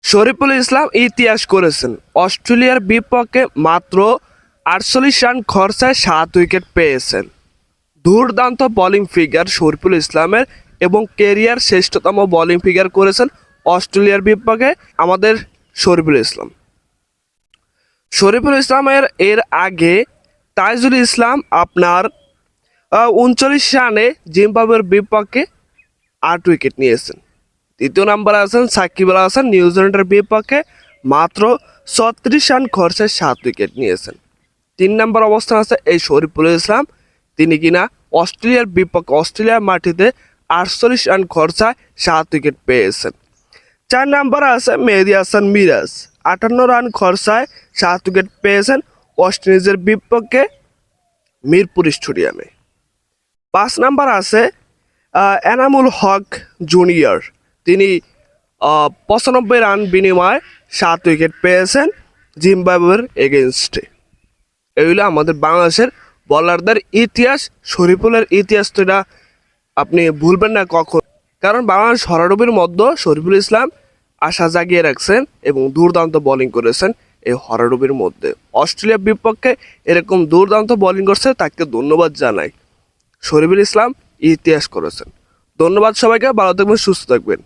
শরীফুল ইসলাম ইতিহাস করেছেন, অস্ট্রেলিয়ার বিপক্ষে মাত্র 48 রান খরচায় 7 উইকেট পেয়েছেন। দুর্দান্ত বোলিং ফিগার শরীফুল ইসলামের এবং কেরিয়ার শ্রেষ্ঠতম বোলিং ফিগার করেছেন অস্ট্রেলিয়ার বিপক্ষে আমাদের শরীফুল ইসলাম। শরীফুল ইসলামের এর আগে তাইজুল ইসলাম আপনার 39 রানে জিম্বাবুয়ের বিপক্ষে 8 উইকেট নিয়েছেন। দ্বিতীয় নম্বরে আছেন সাকিব আল হাসান, নিউজিল্যান্ডের বিপক্ষে মাত্র 36 রান খরচায় 7 উইকেট নিয়েছেন। 3 নম্বর অবস্থান আছে এই শরীফুল ইসলাম, তিনি কিনা অস্ট্রেলিয়ার বিপক্ষে অস্ট্রেলিয়ার মাটিতে 48 রান খরচায় 7 উইকেট পেয়েছেন। 4 নম্বরে আছে মেহেদী হাসান মিরাজ, 58 রান খরচায় 7 উইকেট পেয়েছেন ওয়েস্ট ইন্ডিজের বিপক্ষে মিরপুর স্টেডিয়ামে। 5 নম্বর আছে এনামুল হক জুনিয়র, তিনি 95 রান বিনিময়ে 7 উইকেট পেয়েছেন জিম্বাবুয়ের এগেনস্টে। এগুলো আমাদের বাংলাদেশের বোলারদের ইতিহাস। শরীফুলের ইতিহাস তো এটা আপনি ভুলবেন না কখন, কারণ বাংলাদেশ হরাডুবির মধ্যে শরীফুল ইসলাম আশা জাগিয়ে রাখছেন এবং দুর্দান্ত বোলিং করেছেন এই হরাডুবির মধ্যে। অস্ট্রেলিয়ার বিপক্ষে এরকম দুর্দান্ত বোলিং করছে, তাকে ধন্যবাদ জানাই। শরীফুল ইসলাম ইতিহাস করেছেন। ধন্যবাদ সবাইকে, ভালো থাকবেন, সুস্থ থাকবেন।